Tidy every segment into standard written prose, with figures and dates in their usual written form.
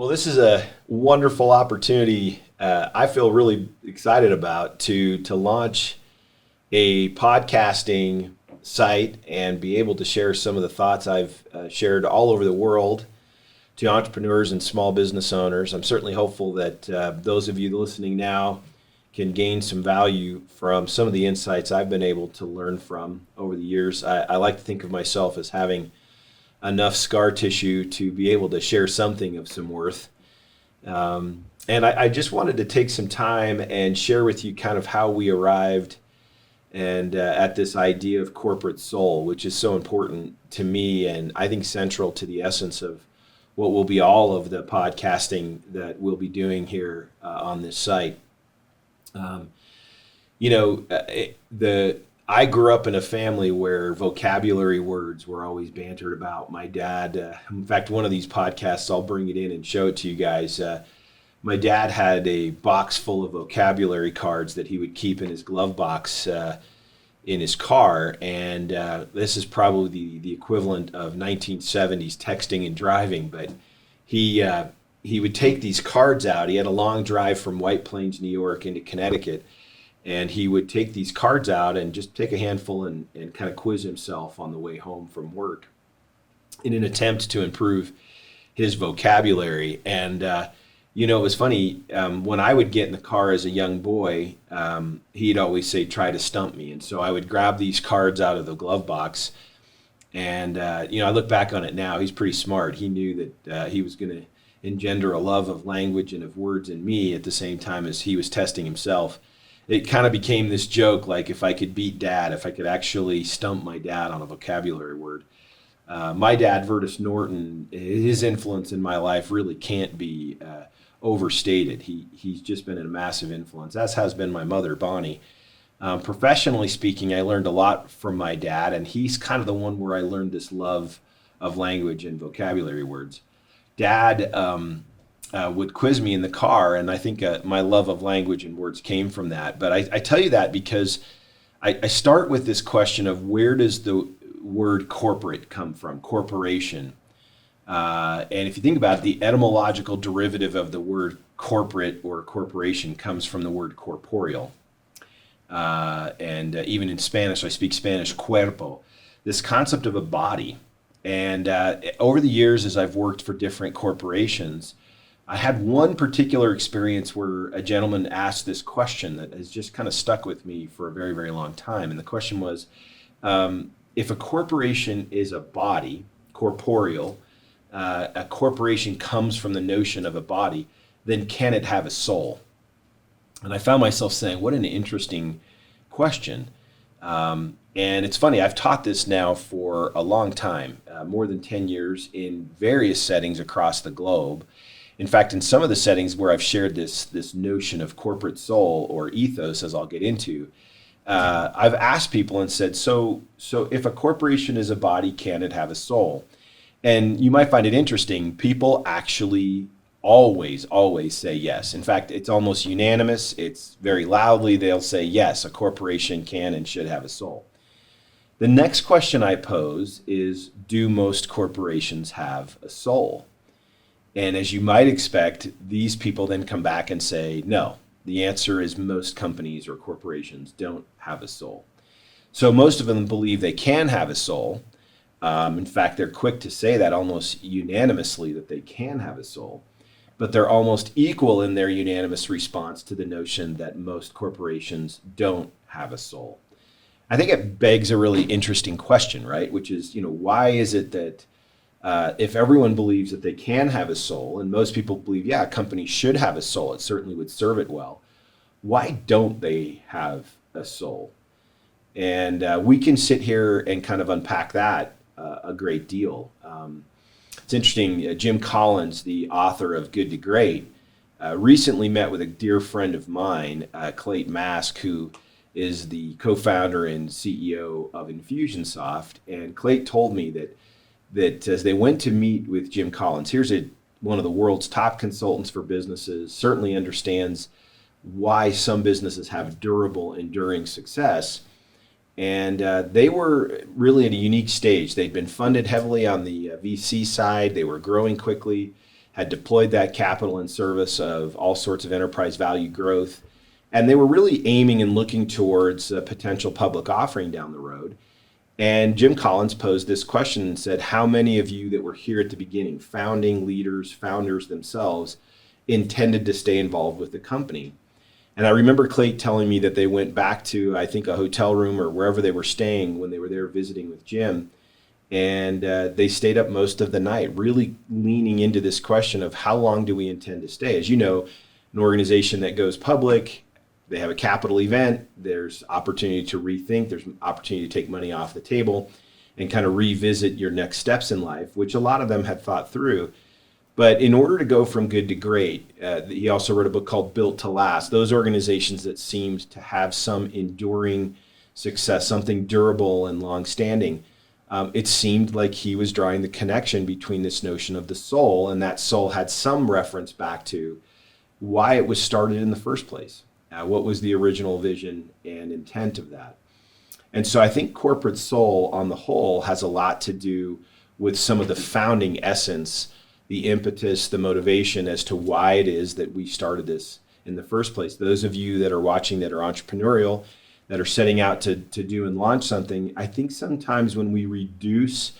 Well, this is a wonderful opportunity. I feel really excited about to launch a podcasting site and be able to share some of the thoughts I've shared all over the world to entrepreneurs and small business owners. I'm certainly hopeful that those of you listening now can gain some value from some of the insights I've been able to learn from over the years. I like to think of myself as having enough scar tissue to be able to share something of some worth. And I just wanted to take some time and share with you kind of how we arrived and at this idea of corporate soul, which is so important to me and I think central to the essence of what will be all of the podcasting that we'll be doing here on this site. I grew up in a family where vocabulary words were always bantered about. My dad, in fact, one of these podcasts, I'll bring it in and show it to you guys. My dad had a box full of vocabulary cards that he would keep in his glove box in his car. And this is probably the equivalent of 1970s texting and driving. But he would take these cards out. He had a long drive from White Plains, New York into Connecticut. And he would take these cards out and just take a handful and kind of quiz himself on the way home from work in an attempt to improve his vocabulary. And, it was funny, when I would get in the car as a young boy, he'd always say, try to stump me. And so I would grab these cards out of the glove box. And, I look back on it now, he's pretty smart. He knew that he was going to engender a love of language and of words in me at the same time as he was testing himself. It kind of became this joke, like if I could beat Dad, if I could actually stump my dad on a vocabulary word. My dad, Tyler Norton, his influence in my life really can't be overstated. He's just been a massive influence, as has been my mother, Bonnie. Professionally speaking, I learned a lot from my dad, and he's kind of the one where I learned this love of language and vocabulary words. Dad would quiz me in the car, and I think my love of language and words came from that. But I tell you that because I start with this question of where does the word corporate come from, corporation? And if you think about it, the etymological derivative of the word corporate or corporation comes from the word corporeal. And even in Spanish, I speak Spanish, cuerpo, this concept of a body. And over the years, as I've worked for different corporations, I had one particular experience where a gentleman asked this question that has just kind of stuck with me for a very, very long time. And the question was, if a corporation is a body, corporeal, a corporation comes from the notion of a body, then can it have a soul? And I found myself saying, what an interesting question. And it's funny, I've taught this now for a long time, more than 10 years in various settings across the globe. In fact, in some of the settings where I've shared this notion of corporate soul or ethos, as I'll get into, I've asked people and said, so if a corporation is a body, can it have a soul? And you might find it interesting. People actually always say yes. In fact, it's almost unanimous. It's very loudly. They'll say, yes, a corporation can and should have a soul. The next question I pose is, do most corporations have a soul? And as you might expect, these people then come back and say, no, the answer is most companies or corporations don't have a soul. So most of them believe they can have a soul. In fact, they're quick to say that almost unanimously that they can have a soul. But they're almost equal in their unanimous response to the notion that most corporations don't have a soul. I think it begs a really interesting question, right? Which is, why is it that if everyone believes that they can have a soul, and most people believe, yeah, a company should have a soul, it certainly would serve it well, why don't they have a soul? And we can sit here and kind of unpack that a great deal. It's interesting, Jim Collins, the author of Good to Great, recently met with a dear friend of mine, Clayton Mask, who is the co-founder and CEO of Infusionsoft. And Clayton told me that as they went to meet with Jim Collins, here's one of the world's top consultants for businesses, certainly understands why some businesses have durable, enduring success. And they were really at a unique stage. They'd been funded heavily on the VC side. They were growing quickly. had deployed that capital in service of all sorts of enterprise value growth. And they were really aiming and looking towards a potential public offering down the road. And Jim Collins posed this question and said, how many of you that were here at the beginning, founding leaders, founders themselves, intended to stay involved with the company? And I remember Clay telling me that they went back to, I think, a hotel room or wherever they were staying when they were there visiting with Jim. And they stayed up most of the night, really leaning into this question of how long do we intend to stay? As you know, an organization that goes public, they have a capital event, there's opportunity to rethink, there's opportunity to take money off the table and kind of revisit your next steps in life, which a lot of them had thought through. But in order to go from good to great, he also wrote a book called Built to Last. Those organizations that seemed to have some enduring success, something durable and long-standing, it seemed like he was drawing the connection between this notion of the soul, and that soul had some reference back to why it was started in the first place. What was the original vision and intent of that? And so I think corporate soul on the whole has a lot to do with some of the founding essence, the impetus, the motivation as to why it is that we started this in the first place. Those of you that are watching that are entrepreneurial, that are setting out to do and launch something, I think sometimes when we reduce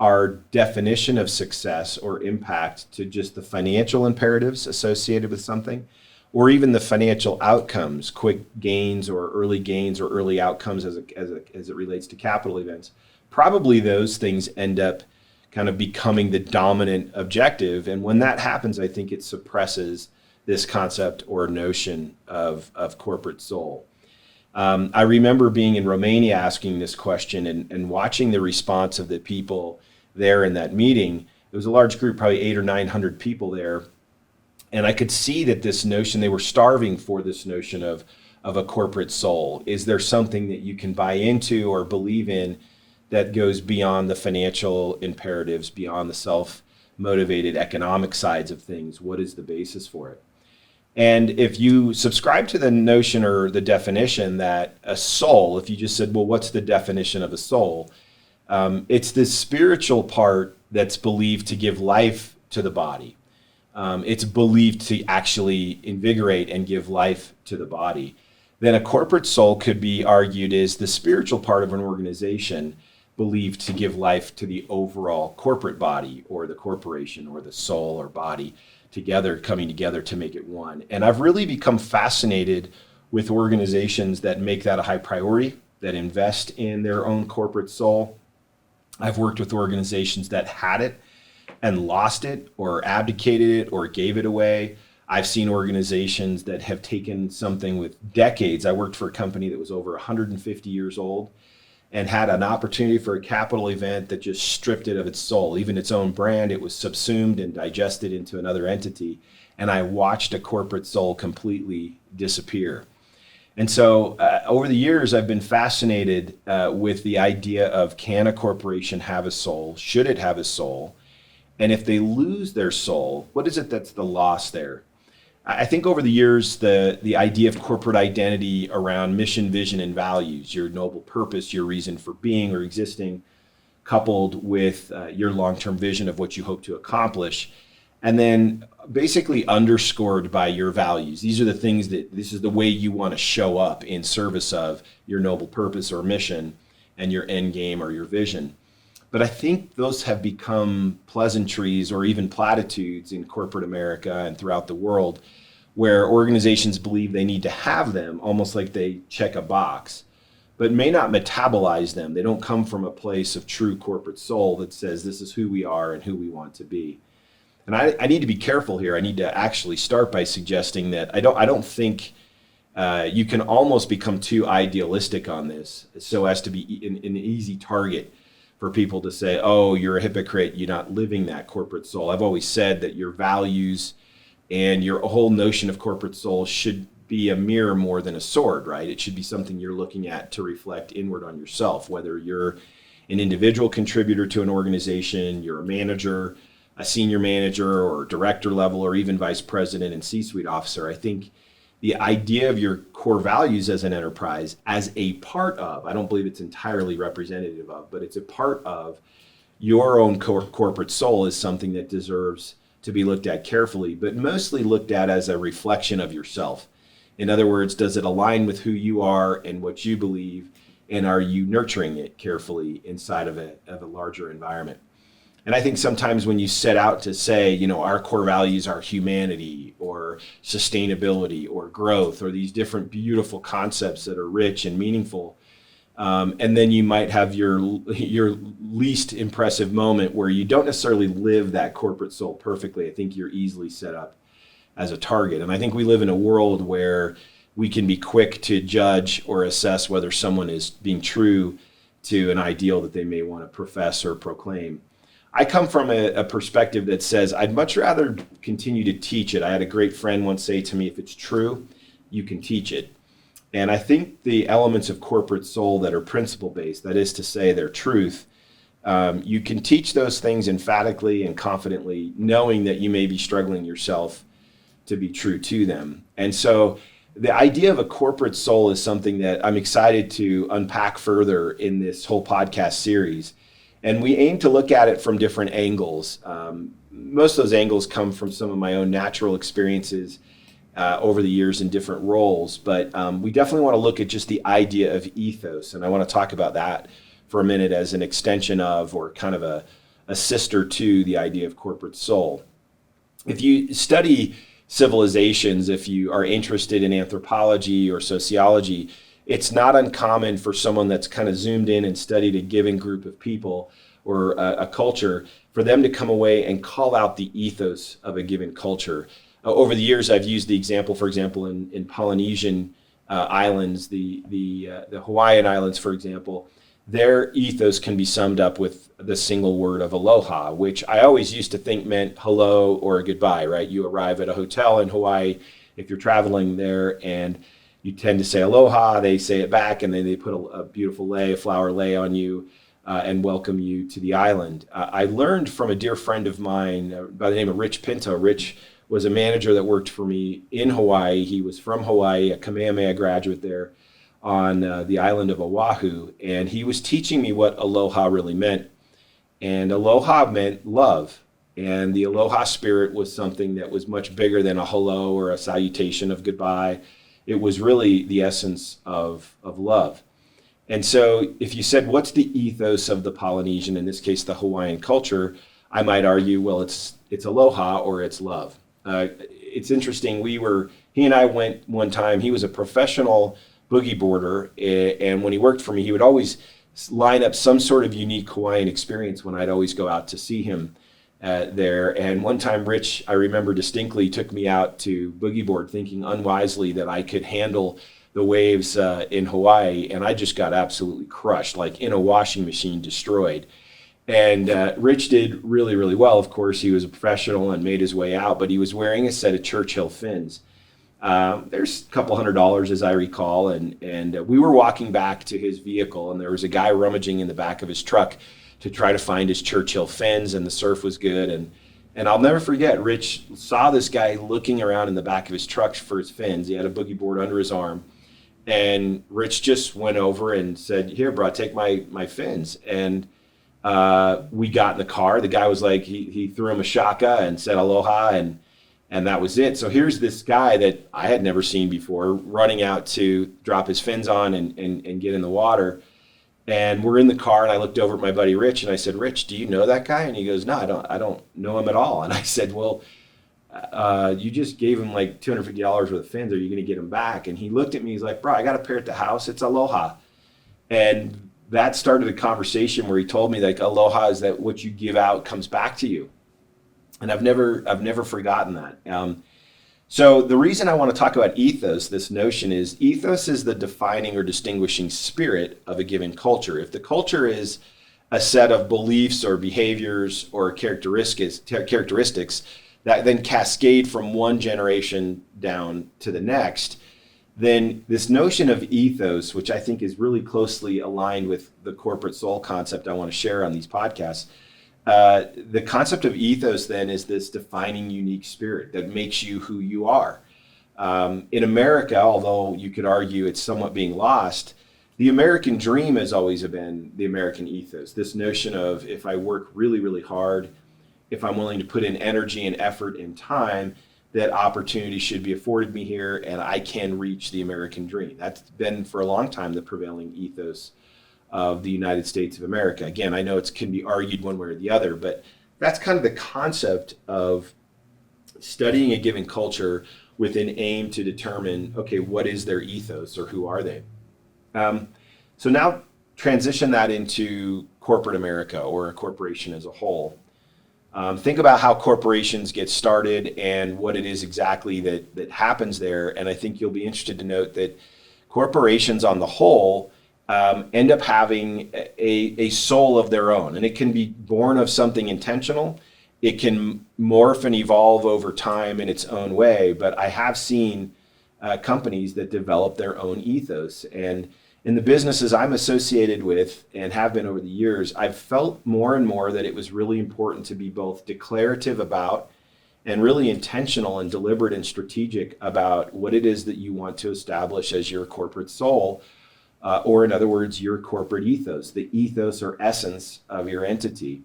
our definition of success or impact to just the financial imperatives associated with something, or even the financial outcomes, quick gains or early outcomes as it relates to capital events, probably those things end up kind of becoming the dominant objective. And when that happens, I think it suppresses this concept or notion of corporate soul. I remember being in Romania asking this question and watching the response of the people there in that meeting. It was a large group, probably 800 or 900 people there. And I could see that this notion, they were starving for this notion of a corporate soul. Is there something that you can buy into or believe in that goes beyond the financial imperatives, beyond the self-motivated economic sides of things? What is the basis for it? And if you subscribe to the notion or the definition that a soul, if you just said, well, what's the definition of a soul? It's this spiritual part that's believed to give life to the body. It's believed to actually invigorate and give life to the body. Then a corporate soul could be argued is the spiritual part of an organization believed to give life to the overall corporate body or the corporation or the soul or body together, coming together to make it one. And I've really become fascinated with organizations that make that a high priority, that invest in their own corporate soul. I've worked with organizations that had it and lost it or abdicated it or gave it away. I've seen organizations that have taken something with decades. I worked for a company that was over 150 years old and had an opportunity for a capital event that just stripped it of its soul, even its own brand. It was subsumed and digested into another entity. And I watched a corporate soul completely disappear. And so over the years, I've been fascinated with the idea of, can a corporation have a soul? Should it have a soul? And if they lose their soul, what is it that's the loss there? I think over the years, the idea of corporate identity around mission, vision, and values, your noble purpose, your reason for being or existing, coupled with your long-term vision of what you hope to accomplish, and then basically underscored by your values. These are the things this is the way you want to show up in service of your noble purpose or mission and your end game or your vision. But I think those have become pleasantries or even platitudes in corporate America and throughout the world, where organizations believe they need to have them, almost like they check a box, but may not metabolize them. They don't come from a place of true corporate soul that says this is who we are and who we want to be. And I need to be careful here. I need to actually start by suggesting that I don't think you can almost become too idealistic on this so as to be an easy target for people to say, oh, you're a hypocrite, you're not living that corporate soul. I've always said that your values and your whole notion of corporate soul should be a mirror more than a sword, right? It should be something you're looking at to reflect inward on yourself, whether you're an individual contributor to an organization, you're a manager, a senior manager or director level, or even vice president and C-suite officer. I think the idea of your core values as an enterprise as a part of, I don't believe it's entirely representative of, but it's a part of your own corporate soul is something that deserves to be looked at carefully, but mostly looked at as a reflection of yourself. In other words, does it align with who you are and what you believe, and are you nurturing it carefully inside of a larger environment? And I think sometimes when you set out to say, you know, our core values are humanity or sustainability or growth or these different beautiful concepts that are rich and meaningful, and then you might have your least impressive moment where you don't necessarily live that corporate soul perfectly. I think you're easily set up as a target. And I think we live in a world where we can be quick to judge or assess whether someone is being true to an ideal that they may want to profess or proclaim. I come from a perspective that says I'd much rather continue to teach it. I had a great friend once say to me, if it's true, you can teach it. And I think the elements of corporate soul that are principle-based, that is to say their truth, you can teach those things emphatically and confidently, knowing that you may be struggling yourself to be true to them. And so the idea of a corporate soul is something that I'm excited to unpack further in this whole podcast series. And we aim to look at it from different angles. Most of those angles come from some of my own natural experiences over the years in different roles. But we definitely want to look at just the idea of ethos. And I want to talk about that for a minute as an extension of, or kind of a sister to, the idea of corporate soul. If you study civilizations, if you are interested in anthropology or sociology, it's not uncommon for someone that's kind of zoomed in and studied a given group of people or a culture, for them to come away and call out the ethos of a given culture. Over the years, I've used the example, for example, in Polynesian islands, the Hawaiian Islands, for example, their ethos can be summed up with the single word of aloha, which I always used to think meant hello or goodbye, right? You arrive at a hotel in Hawaii, if you're traveling there, and you tend to say aloha, they say it back, and then they put a beautiful lei, a flower lei on you, and welcome you to the island. I learned from a dear friend of mine by the name of Rich Pinto. Rich was a manager that worked for me in Hawaii. He was from Hawaii, a Kamehameha graduate there on the island of Oahu, and he was teaching me what aloha really meant. And aloha meant love, and the aloha spirit was something that was much bigger than a hello or a salutation of goodbye. It was really the essence of love. And so if you said, what's the ethos of the Polynesian, in this case the Hawaiian culture, I might argue, well, it's aloha or it's love. It's interesting, he and I went one time. He was a professional boogie boarder, and when he worked for me, he would always line up some sort of unique Hawaiian experience when I'd always go out to see him there. And one time, Rich, I remember distinctly, took me out to boogie board, thinking unwisely that I could handle the waves in Hawaii, and I just got absolutely crushed, like in a washing machine, destroyed. And Rich did really, really well. Of course, he was a professional and made his way out, but he was wearing a set of Churchill fins. There's a couple $100, as I recall, and we were walking back to his vehicle, and there was a guy rummaging in the back of his truck to try to find his Churchill fins, and the surf was good. And I'll never forget, Rich saw this guy looking around in the back of his truck for his fins. He had a boogie board under his arm, and Rich just went over and said, "Here, bro, take my fins." And we got in the car. The guy was like, he threw him a shaka and said aloha, and that was it. So here's this guy that I had never seen before running out to drop his fins on and get in the water. And we're in the car, and I looked over at my buddy Rich, and I said, "Rich, do you know that guy?" And he goes, "No, I don't know him at all." And I said, "Well, you just gave him like $250 worth of fins. Are you going to get him back?" And he looked at me. He's like, "Bro, I got a pair at the house. It's aloha." And that started a conversation where he told me, like, aloha is that what you give out comes back to you. And I've never forgotten that. So the reason I want to talk about ethos, this notion is ethos is the defining or distinguishing spirit of a given culture. If the culture is a set of beliefs or behaviors or characteristics that then cascade from one generation down to the next, then this notion of ethos, which I think is really closely aligned with the corporate soul concept I want to share on these podcasts, the concept of ethos then is this defining unique spirit that makes you who you are. In America, although you could argue it's somewhat being lost, the American dream has always been the American ethos. This notion of if I work really, really hard if I'm willing to put in energy and effort and time, that opportunity should be afforded me here and I can reach the American dream. That's been for a long time the prevailing ethos of the United States of America. Again, I know it can be argued one way or the other, but that's kind of the concept of studying a given culture with an aim to determine, okay, what is their ethos or who are they? So now transition that into corporate America or a corporation as a whole. Think about how corporations get started and what it is exactly that happens there. And I think you'll be interested to note that corporations on the whole end up having a soul of their own. And it can be born of something intentional. It can morph and evolve over time in its own way. But I have seen companies that develop their own ethos. And in the businesses I'm associated with and have been over the years, I've felt more and more that it was really important to be both declarative about and really intentional and deliberate and strategic about what it is that you want to establish as your corporate soul, or in other words, your corporate ethos, the ethos or essence of your entity.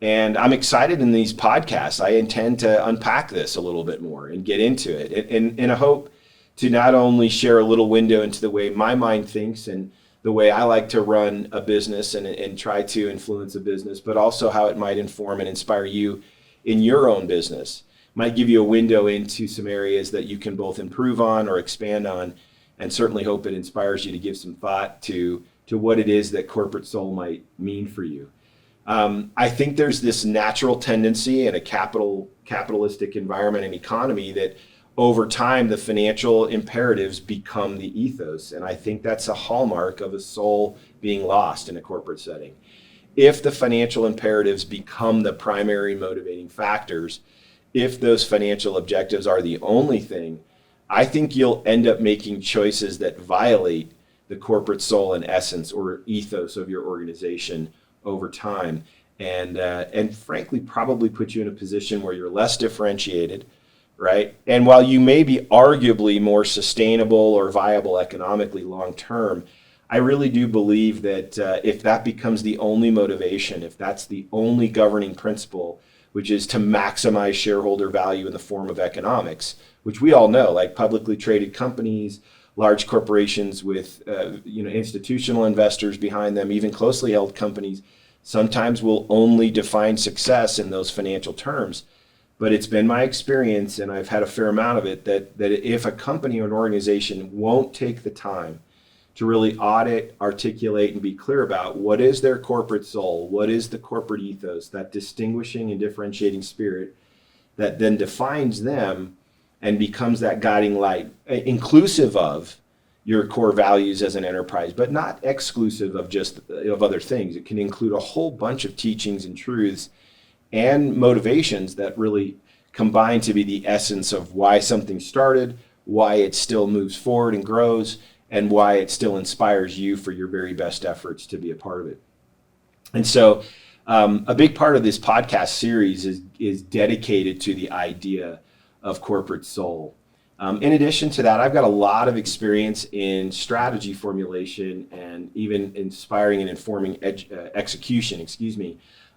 And I'm excited in these podcasts. I intend to unpack this a little bit more and get into it in a hope to not only share a little window into the way my mind thinks and the way I like to run a business and try to influence a business, but also how it might inform and inspire you in your own business. Might give you a window into some areas that you can both improve on or expand on, and certainly hope it inspires you to give some thought to what it is that corporate soul might mean for you. I think there's this natural tendency in a capitalistic environment and economy that over time, the financial imperatives become the ethos. And I think that's a hallmark of a soul being lost in a corporate setting. If the financial imperatives become the primary motivating factors, if those financial objectives are the only thing, I think you'll end up making choices that violate the corporate soul and essence or ethos of your organization over time. And frankly, probably put you in a position where you're less differentiated, right? And while you may be arguably more sustainable or viable economically long term, I really do believe that if that becomes the only motivation, if that's the only governing principle, which is to maximize shareholder value in the form of economics, which we all know, like publicly traded companies, large corporations with institutional investors behind them, even closely held companies, sometimes will only define success in those financial terms. But it's been my experience, and I've had a fair amount of it, that if a company or an organization won't take the time to really audit, articulate, and be clear about what is their corporate soul, what is the corporate ethos, that distinguishing and differentiating spirit that then defines them and becomes that guiding light, inclusive of your core values as an enterprise, but not exclusive of other things. It can include a whole bunch of teachings and truths and motivations that really combine to be the essence of why something started, why it still moves forward and grows, and why it still inspires you for your very best efforts to be a part of it. And so a big part of this podcast series is dedicated to the idea of corporate soul. In addition to that, I've got a lot of experience in strategy formulation and even inspiring and informing execution,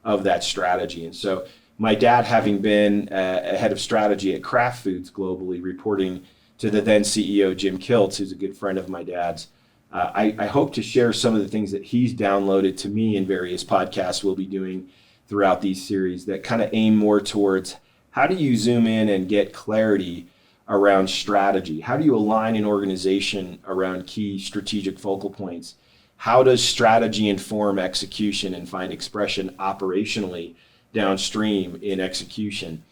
of that strategy. And so my dad, having been a head of strategy at Kraft Foods globally, reporting to the then CEO, Jim Kiltz, who's a good friend of my dad's, I hope to share some of the things that he's downloaded to me in various podcasts we'll be doing throughout these series that kind of aim more towards how do you zoom in and get clarity around strategy? How do you align an organization around key strategic focal points? How does strategy inform execution and find expression operationally downstream in execution?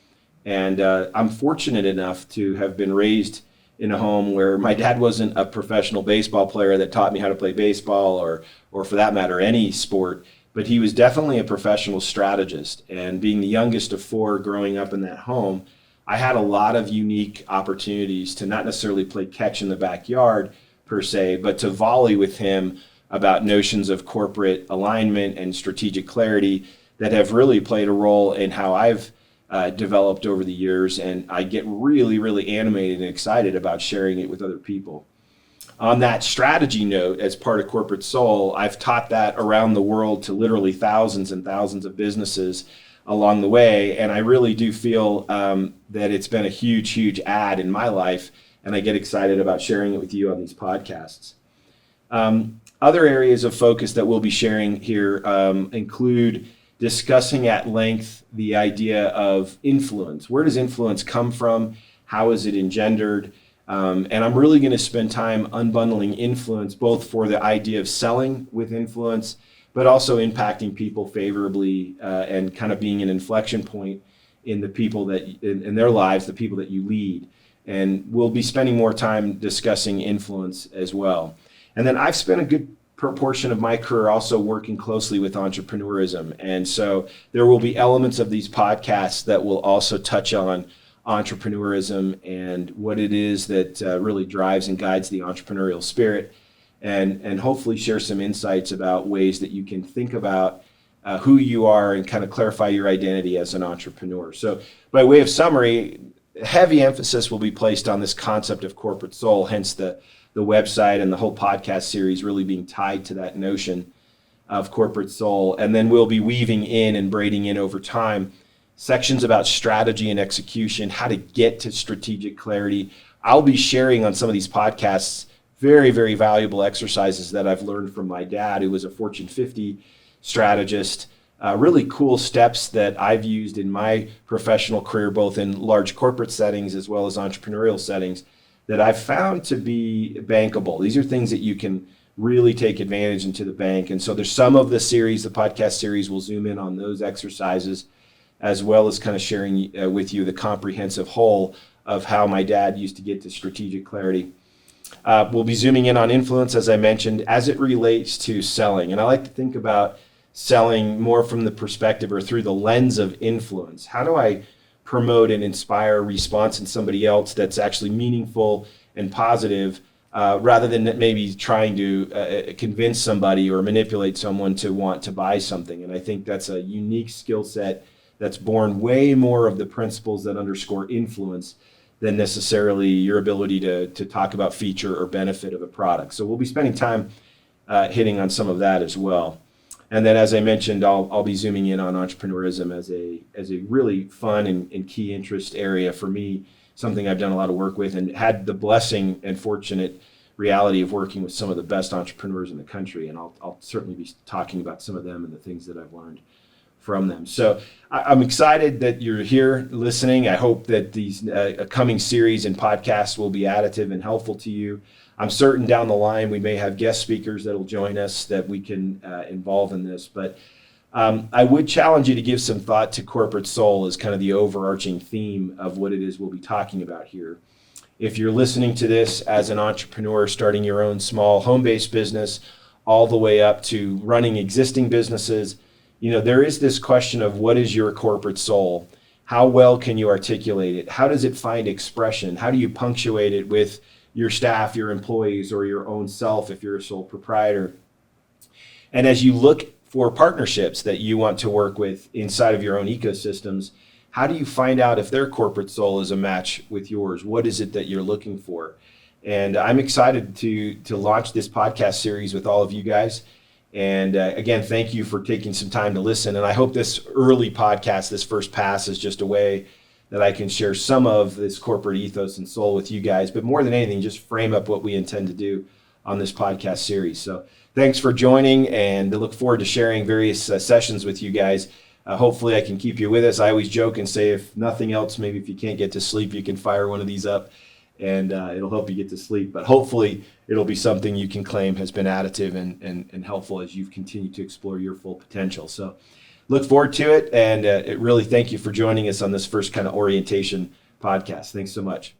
And I'm fortunate enough to have been raised in a home where my dad wasn't a professional baseball player that taught me how to play baseball or for that matter, any sport, but he was definitely a professional strategist. And being the youngest of four growing up in that home, I had a lot of unique opportunities to not necessarily play catch in the backyard per se, but to volley with him about notions of corporate alignment and strategic clarity that have really played a role in how I've developed over the years. And I get really, really animated and excited about sharing it with other people. On that strategy note, as part of Corporate Soul, I've taught that around the world to literally thousands and thousands of businesses along the way. And I really do feel that it's been a huge add in my life, and I get excited about sharing it with you on these podcasts. Other areas of focus that we'll be sharing here include discussing at length the idea of influence. Where does influence come from? How is it engendered? And I'm really going to spend time unbundling influence, both for the idea of selling with influence, but also impacting people favorably and kind of being an inflection point in the people that in their lives, the people that you lead. And we'll be spending more time discussing influence as well. And then I've spent a good proportion of my career also working closely with entrepreneurism. And so there will be elements of these podcasts that will also touch on entrepreneurism and what it is that really drives and guides the entrepreneurial spirit, and hopefully share some insights about ways that you can think about who you are and kind of clarify your identity as an entrepreneur. So by way of summary, heavy emphasis will be placed on this concept of corporate soul, hence the website and the whole podcast series really being tied to that notion of corporate soul. And then we'll be weaving in and braiding in over time sections about strategy and execution, how to get to strategic clarity. I'll be sharing on some of these podcasts very valuable exercises that I've learned from my dad, who was a Fortune 50 strategist. Really cool steps that I've used in my professional career, both in large corporate settings as well as entrepreneurial settings, that I've found to be bankable. These are things that you can really take advantage into the bank. And so there's some of the series, the podcast series, will zoom in on those exercises, as well as kind of sharing with you the comprehensive whole of how my dad used to get to strategic clarity. We'll be zooming in on influence, as I mentioned, as it relates to selling. And I like to think about selling more from the perspective or through the lens of influence. How do I promote and inspire a response in somebody else that's actually meaningful and positive, rather than maybe trying to convince somebody or manipulate someone to want to buy something? And I think that's a unique skill set that's born way more of the principles that underscore influence than necessarily your ability to talk about feature or benefit of a product. So we'll be spending time hitting on some of that as well. And then, as I mentioned, I'll be zooming in on entrepreneurism as a really fun and key interest area for me, something I've done a lot of work with and had the blessing and fortunate reality of working with some of the best entrepreneurs in the country. And I'll certainly be talking about some of them and the things that I've learned from them. So I'm excited that you're here listening. I hope that these coming series and podcasts will be additive and helpful to you. I'm certain down the line we may have guest speakers that will join us that we can involve in this. But I would challenge you to give some thought to corporate soul as kind of the overarching theme of what it is we'll be talking about here. If you're listening to this as an entrepreneur starting your own small home-based business, all the way up to running existing businesses, there is this question of what is your corporate soul? How well can you articulate it? How does it find expression? How do you punctuate it with your staff, your employees, or your own self if you're a sole proprietor? And as you look for partnerships that you want to work with inside of your own ecosystems, how do you find out if their corporate soul is a match with yours? What is it that you're looking for? And I'm excited to launch this podcast series with all of you guys. And again, thank you for taking some time to listen. And I hope this early podcast, this first pass, is just a way that I can share some of this corporate ethos and soul with you guys. But more than anything, just frame up what we intend to do on this podcast series. So thanks for joining, and I look forward to sharing various sessions with you guys. Hopefully I can keep you with us. I always joke and say, if nothing else, maybe if you can't get to sleep, you can fire one of these up, and it'll help you get to sleep. But hopefully it'll be something you can claim has been additive and helpful as you've continued to explore your full potential. So look forward to it, and really thank you for joining us on this first kind of orientation podcast. Thanks so much.